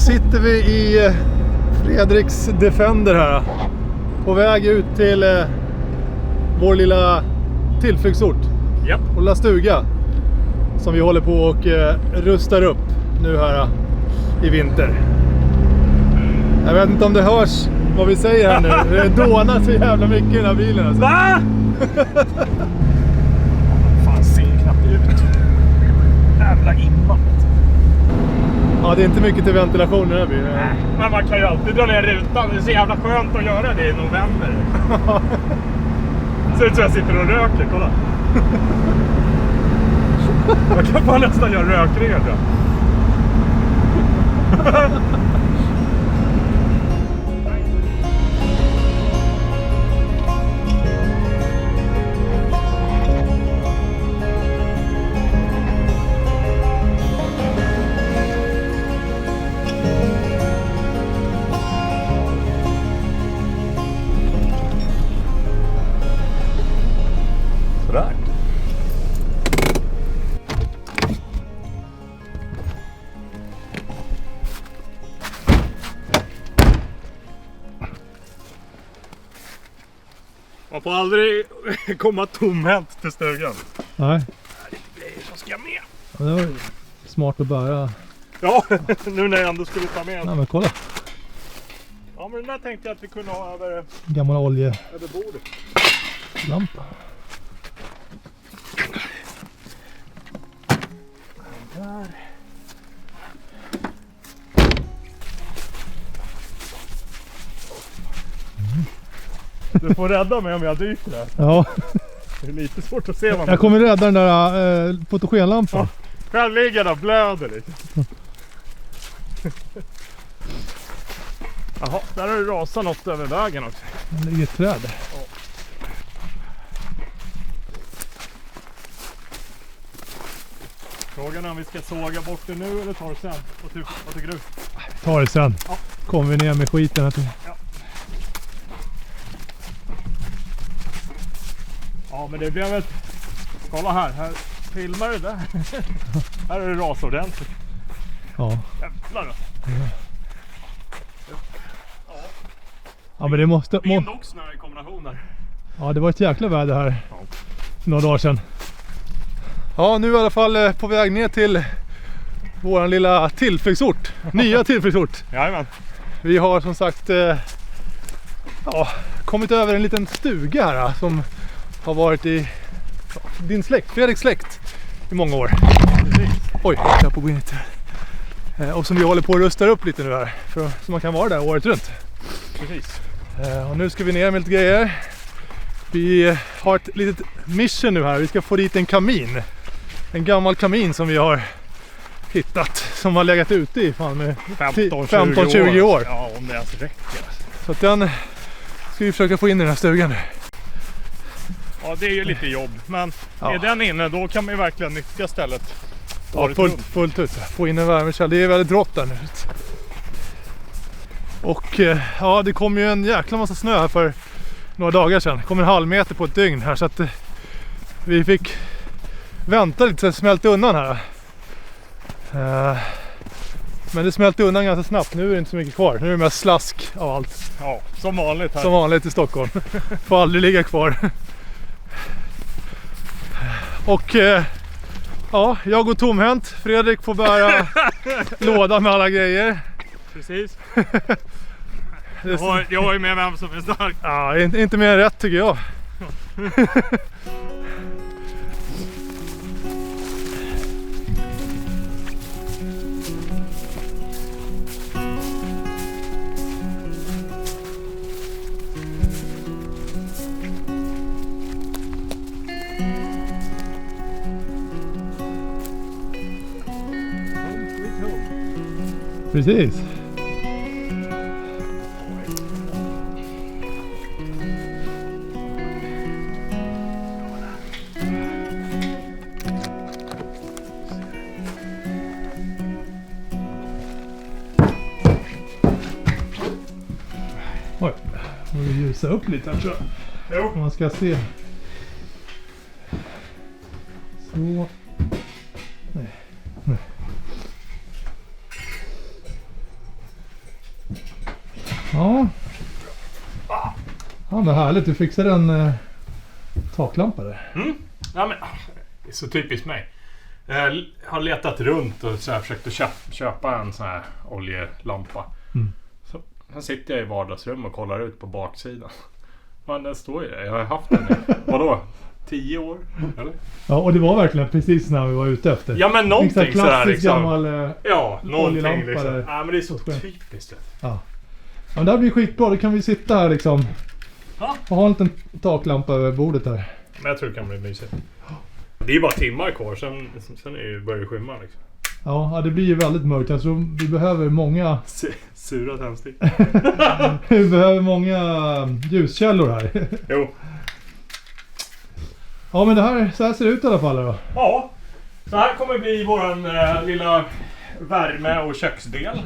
sitter vi i Fredriks Defender här. På väg ut till vår lilla tillflyktsort. Japp. Och lilla stuga. Som vi håller på och rustar upp nu här i vinter. Jag vet inte om det hörs vad vi säger här nu. Det dånar så jävla mycket i den här bilen alltså. Va? Fan, ser knappt ut. Jävla imma. Ja, det är inte mycket till ventilation i den här bilen. Nej, men man kan ju alltid dra ner rutan. Det är så jävla skönt att göra det i november. Ser ut som jag sitter och röker, kolla. Man kan bara nästan göra rökningar, tror jag. Sådär. Man får aldrig komma tomhänt till stugan. Nej. Det är grejer som ska med. Ja, det var smart att bära. Ja, nu när jag ändå skulle ta med. Nej, men kolla. Ja, men den där tänkte jag att vi kunde ha över Gammal oljelampa. bordet. Där. Du får rädda mig om jag dyker där. Ja. Det är lite svårt att se vad man... Jag kommer rädda den där fotogenlampan. Ja, själv ligger jag och blöder lite. Jaha, där har det rasat något över vägen också. Det ligger ett träd. Ja. Frågan är om vi ska såga bort det nu eller ta det sen. Vad tycker du? Ta det sen. Ja. Kommer vi ner med skiten. Ja. Ja, men det blev väl... Kolla här filmar det där. Här är det ras ordentligt. Ja. Jävlar då. Ja, men det måste... Vind och snö i kombination där. Ja, det var ett jäkla väder här Ja. för några dagar sedan. Ja, nu i alla fall på väg ner till våran lilla tillflyktsort. Nya tillflyktsort. Jajamän. Vi har som sagt kommit över en liten stuga här som har varit i din släkt, Fredriks släkt i många år. Precis. Oj, jag är på att gå in lite. Och som vi håller på att rusta upp lite nu här. Så man kan vara där året runt. Precis. Och nu ska vi ner med lite grejer. Vi har ett litet mission nu här. Vi ska få dit en kamin. En gammal kamin som vi har hittat. Som har legat ute i fan med 15-20 år. Ja, om det ens räcker. Så att den ska vi försöka få in i den här stugan nu. Ja, det är ju lite jobb. Men Ja. är den inne, då kan man ju verkligen nyttja stället. Ja, fullt ut. Få in en värmekälla. Det är väldigt rått där nu. Och ja, det kom ju en jäkla massa snö här för några dagar sedan. Det kom en halv meter på ett dygn här, så att vi fick vänta lite så det smälte undan här. Men det smälte undan ganska snabbt. Nu är det inte så mycket kvar. Nu är det mest slask av allt. Ja, som vanligt här. Som vanligt i Stockholm. Får aldrig ligga kvar. Och ja, jag går tomhänt. Fredrik får bära låda med alla grejer. Precis. Jag har ju med vem som är stark. Ja, inte mer rätt tycker jag. Precis. Oj, får vi ljusa upp lite här tror jag. Jo. Man ska se. Så. Nej. Vad härligt, du fixade en taklampa där. Ja, men, det är så typiskt mig. Jag har letat runt och så här försökt att köpa en sån här oljelampa. Så här sitter jag i vardagsrum och kollar ut på baksidan. Men den står ju där. Jag har haft den i, vadå? 10 år? Eller? Ja, och det var verkligen precis när vi var ute efter. Ja, men någonting så här liksom. Gammal någonting liksom. där. Ja, men det är så typiskt. Ja. Ja, men det här blir skitbra. Då kan vi sitta här liksom. Ja. Och ha en liten taklampa över bordet här. Men jag tror det kan bli mysigt. Det är ju bara timmar kvar, sen börjar det skymma liksom. Ja, det blir ju väldigt mörkt. Jag tror vi behöver många... Sura tändstick. Vi behöver många ljuskällor här. Jo. Ja, men så här ser det ut i alla fall då. Ja, så här kommer bli våran lilla värme- och köksdel.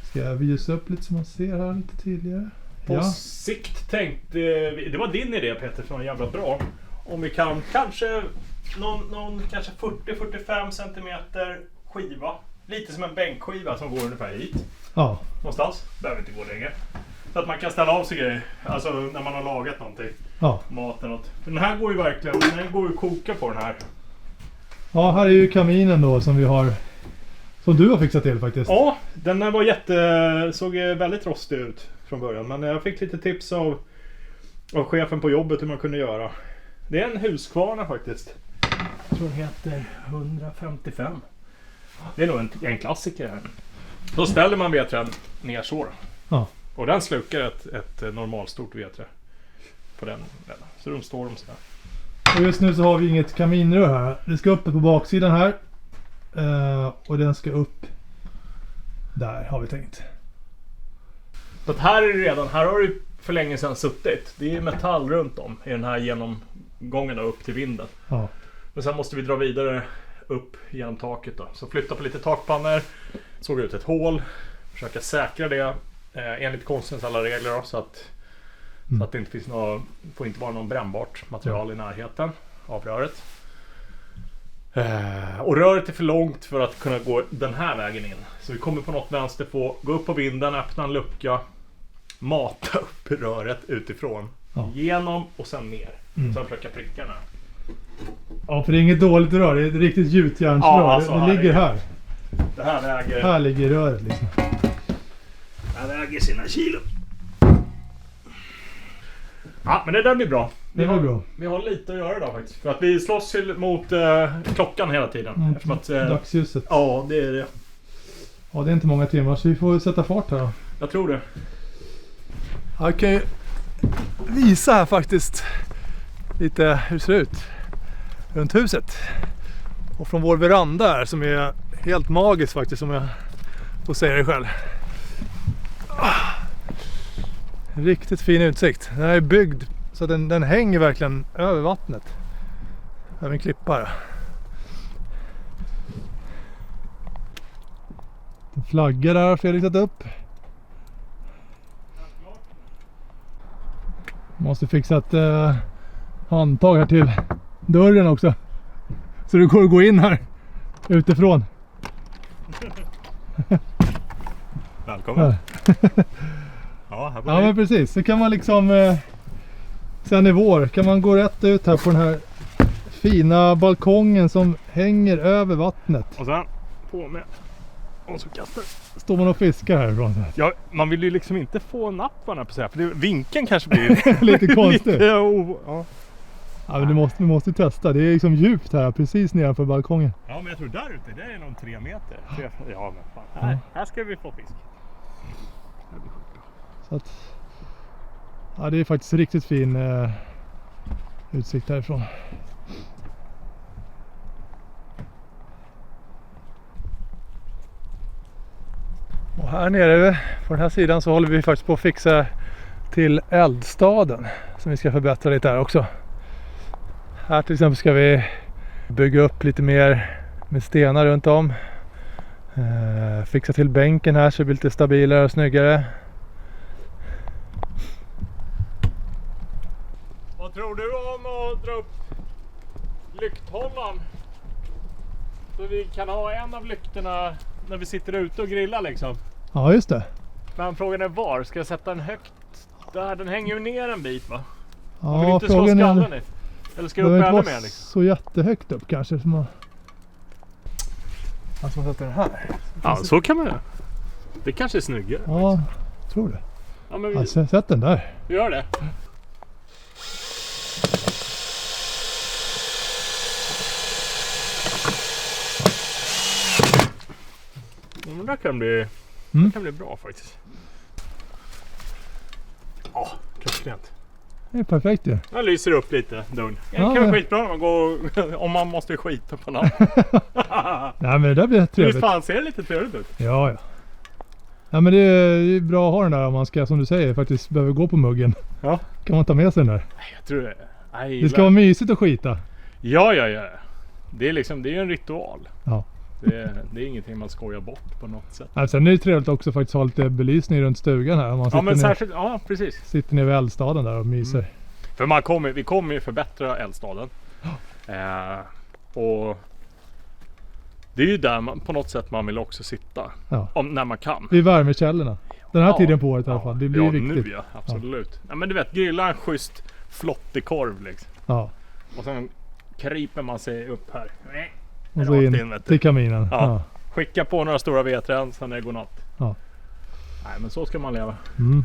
Ska jag visa upp lite så man ser här lite tydligare? På sikt tänkte vi, det var din idé Peter som var jävla bra. Om vi kan kanske någon kanske 40-45 centimeter skiva. Lite som en bänkskiva som går ungefär hit. Ja. Någonstans. Behöver inte gå längre. Så att man kan ställa av sig grejer. Alltså när man har lagat någonting. Ja. Mat eller något. För den här går ju verkligen, den går ju att koka på den här. Ja, här är ju kaminen då som vi har... Som du har fixat till faktiskt. Ja, den var såg väldigt rostig ut från början. Men jag fick lite tips av chefen på jobbet hur man kunde göra. Det är en Husqvarna faktiskt. Jag tror den heter 155. Det är nog en klassiker här. Då ställer man vedträn ner så. Ja. Och den slukar ett normalstort vedträ på den. Så de står de så här. Och just nu så har vi inget kaminrör här. Det ska upp på baksidan här. Och den ska upp där har vi tänkt. Så att här är det redan, här har du för länge sedan suttit. Det är metall runt om i den här genomgången upp till vinden. Ja. Men sen måste vi dra vidare upp genom taket då. Så flytta på lite takpannor, såg ut ett hål, försöka säkra det enligt konstens alla regler då, så att det inte finns får inte vara någon brännbart material i närheten av röret. Och röret är för långt för att kunna gå den här vägen in. Så vi kommer på något vänster få gå upp på vinden, öppna en lucka, mata upp röret utifrån. Ja. Genom och sen ner. Sen försöka pricka den här. Ja, för det är inget dåligt rör. Det är ett riktigt gjutjärnsrör. Ja, alltså, det ligger här. Det här väger... Här ligger röret liksom. Det här väger sina kilo. Ja, men det där blir bra. Det var bra. Vi har lite att göra idag faktiskt. För att vi slåss mot klockan hela tiden. Dagsljuset. Ja, det är det. Ja, det är inte många timmar så vi får sätta fart här då. Jag tror det. Jag kan ju visa här faktiskt lite hur det ser ut runt huset. Och från vår veranda här som är helt magisk faktiskt, som jag får säga det själv. Riktigt fin utsikt. Den här är byggd så att den hänger verkligen över vattnet. Över en klippa här. En flagga där har Fredrik satt upp. Måste fixa ett handtag här till dörren också. Så det går att gå in här utifrån. Välkommen. Ja, här ja men precis. Så kan man liksom sen i vår kan man gå rätt ut här på den här fina balkongen som hänger över vattnet. Och sen på med. Och så kastar. Står man och fiskar härifrån. Ja, man vill ju liksom inte få napparna på sig här, för vinkeln kanske blir lite konstigt. Ja. Ja, men vi måste testa. Det är liksom djupt här precis nedanför balkongen. Ja, men jag tror där ute, där är nog 3 meter. Ja, men fan. Här ska vi få fisk. Det blir sjukt bra. Så att, ja, det är faktiskt riktigt fin utsikt härifrån. Och här nere på den här sidan så håller vi faktiskt på att fixa till eldstaden som vi ska förbättra lite här också. Här till exempel ska vi bygga upp lite mer med stenar runt om. Fixa till bänken här så det blir lite stabilare och snyggare. Vad tror du om att dra upp lykthållaren? Så vi kan ha en av lyktorna när vi sitter ute och grillar liksom. Ja, just det. Men frågan är var? Ska jag sätta den högt? Där, den hänger ju ner en bit va? Man vill Ja, inte slå frågan skallen är... i. Eller ska Det jag upp behöver ännu inte mer vara liksom? så jättehögt upp kanske. Som man... Alltså man sätter den här. Ja, så kan man göra. Det kanske är snyggare. Ja, tror det. Ja, men Ja, sätt den där. vi gör det. Ja, men det kan bli bra faktiskt. Ja, klockrent. Det är perfekt ju. Jag lyser upp lite dörren. Det Ja, kan vara men- skitbra när man går, om man måste skita på något. Nej men det där blir Visst trevligt. fan ser det lite trevligt ut? Ja. Ja men det är bra att ha den där om man ska, som du säger, faktiskt behöver gå på muggen. Ja. Kan man ta med sig den där. Jag tror det. Det ska vara mysigt att skita. Ja. Det är liksom, det är en ritual. Ja. Det är ingenting man skojar bort på något sätt. Ja, sen är det trevligt också faktiskt att ha lite belysning runt stugan här. Om man Ja sitter, men ner, särskilt, ja precis. sitter ner vid eldstaden där och myser. För vi kommer ju förbättra eldstaden. Och det är ju där man, på något sätt man vill också sitta. Ja. När man kan. Vid värmekällorna. Den här Ja. tiden på året i alla fall. Det blir ju viktigt. Nu ja, absolut. Ja. Men du vet, grilla en schysst flottig korv liksom. Ja. Och sen kryper man sig upp här. Och så Rakt in vet du. till kaminen. Ja. Ja. Skicka på några stora vedträn, sen är det godnatt. Ja. Nej men så ska man leva. Mm.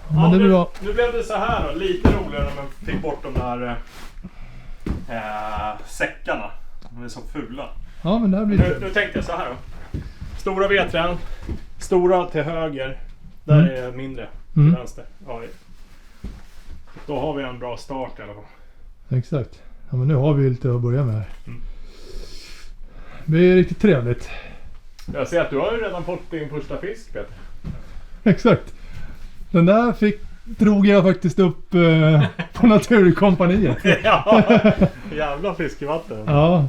Ja, men det är bra. Nu blev det så här då, lite roligare när man fick bort de där säckarna. De är så fula. Ja men det här blir Nu tänkte jag så här då. Stora vedträn, stora till höger. Där är mindre till vänster. Ja, då har vi en bra start i alla fall. Exakt. Ja men nu har vi lite att börja med här. Det är riktigt trevligt. Jag ser att du har ju redan fått din första fisk, Peter. Exakt. Den där drog jag faktiskt upp på Naturkompaniet. Ja, jävla fiskevatten. Ja.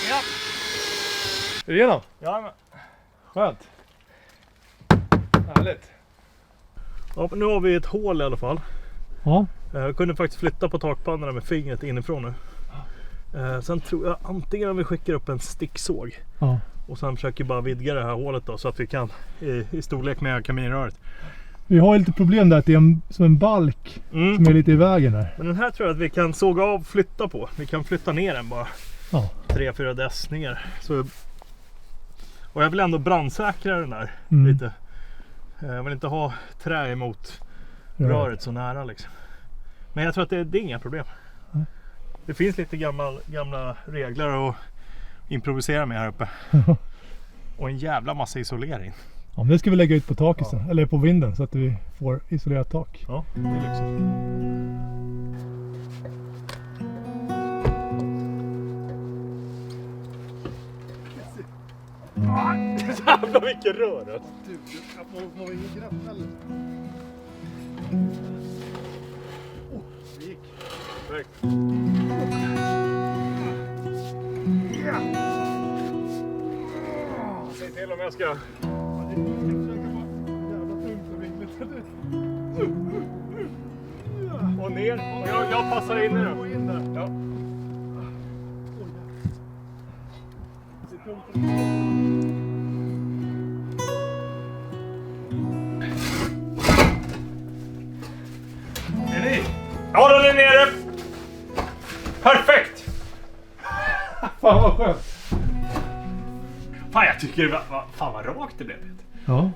Ja. Är det igenom? Ja, men. Skönt. Härligt. Ja, nu har vi ett hål i alla fall. Ja. Jag kunde faktiskt flytta på takpannorna med fingret inifrån nu. Sen tror jag antingen om vi skickar upp en sticksåg Ja. och sen försöker bara vidga det här hålet då, så att vi kan i storlek med kaminröret. Vi har ju lite problem där att det är som en balk som är lite i vägen där. Men den här tror jag att vi kan såga av och flytta på. Vi kan flytta ner den bara. Ja. 3-4 dess ner. Så, och jag vill ändå brandsäkra den där lite. Jag vill inte ha trä emot röret så nära liksom. Men jag tror att det är inga problem. Det finns lite gamla regler att improvisera med här uppe. Och en jävla massa isolering. Ja, men det ska vi lägga ut på taket sen, eller på vinden så att vi får isolerat tak. Ja, det är lyxigt. Jävlar vilken rör det! Du, jag får ingen grepp heller. Det gick. Perfekt. Säg till om jag ska... Och ner. Och jag passar in i den. Ja. Är ni? Ja, den är nere! Perfekt! Fan vad skönt. Fan, jag tycker det var... Fan vad rakt det blev. Ja.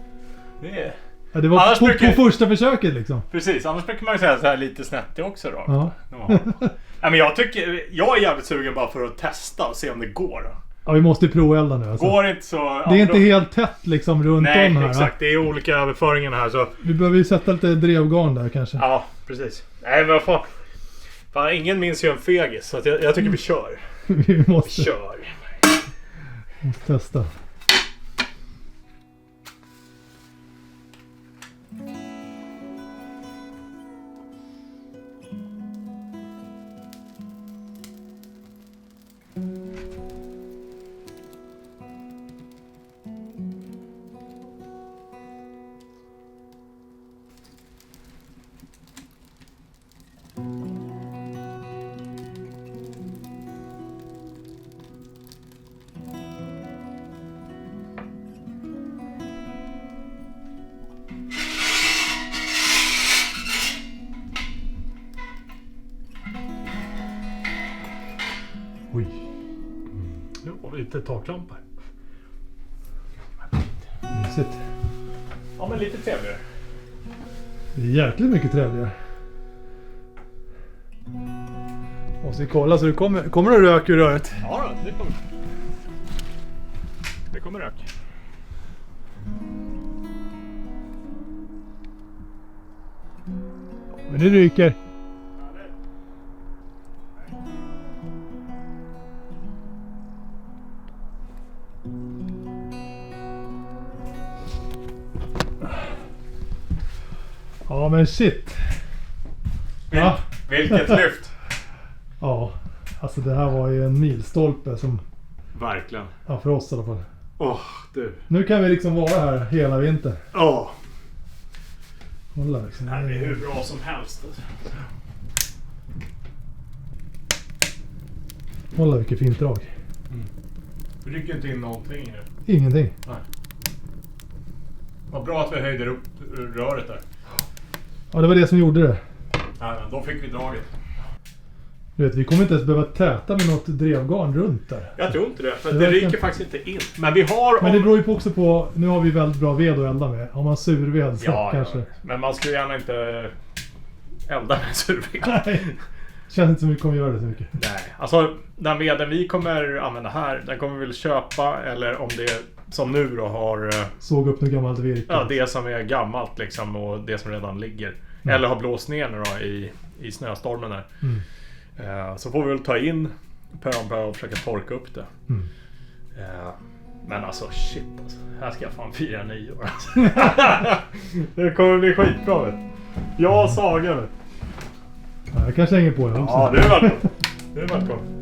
Det är... Ja, det var Annars på brukar- på första försöket liksom. Precis, annars brukar man ju säga så här lite snett också rakt. Ja. Ja. Nej, men jag är jävligt sugen bara för att testa och se om det går. Ja, vi måste ju provelda nu alltså. Går inte så... Det är inte helt tätt liksom runt Nej, om här. exakt. Det är olika överföringar här så... Vi behöver ju sätta lite drevgarn där kanske. Ja, precis. Nej, men vad fan, ingen minns ju en fegis så att jag tycker vi kör. Vi måste. Kör. Måste testa. Oj. Nu har vi lite taklampor. Mysigt. Ja, men lite trevligare. Det är jäkligt mycket trevligare. Måste vi kolla så det kommer det rök ur röret? Ja då, det kommer. Det kommer rök. Men det ryker. Ja men shit. Ja. Vilket lyft. Ja, alltså det här var ju en milstolpe som, Verkligen. ja, för oss i alla fall. Du. Nu kan vi liksom vara här hela vintern. Kolla liksom. Det här är hur bra som helst. Kolla vilket fint drag. Vi rycker inte in någonting nu. Ingenting. Nej. Vad bra att vi höjde upp röret där. Ja, det var det som gjorde det. Nej, men då fick vi draget. Du vet, vi kommer inte ens behöva täta med något drevgarn runt där. Jag tror inte det, för Det det verkar- ryker faktiskt inte in. Men vi har... Men det beror ju på också på, nu har vi väldigt bra ved att elda med. Har man surved så Ja, kanske. ja, men man skulle gärna inte elda med surved. Nej, känns inte som vi kommer göra det så mycket. Nej, alltså den veden vi kommer använda här, den kommer vi väl köpa, eller om det som nu då har Såg upp något gammalt virke. ja, det som är gammalt liksom och det som redan ligger. Eller har blåst ner nu då i snöstormen där. Så får vi väl ta in pö om pö och försöka torka upp det. Men alltså shit alltså. Här ska jag fan fira 9 år alltså. Det kommer bli skitbra vet. Jag och Saga vet. Ja, jag kanske hänger på det också. Ja, det är välkommen. Det är välkommen.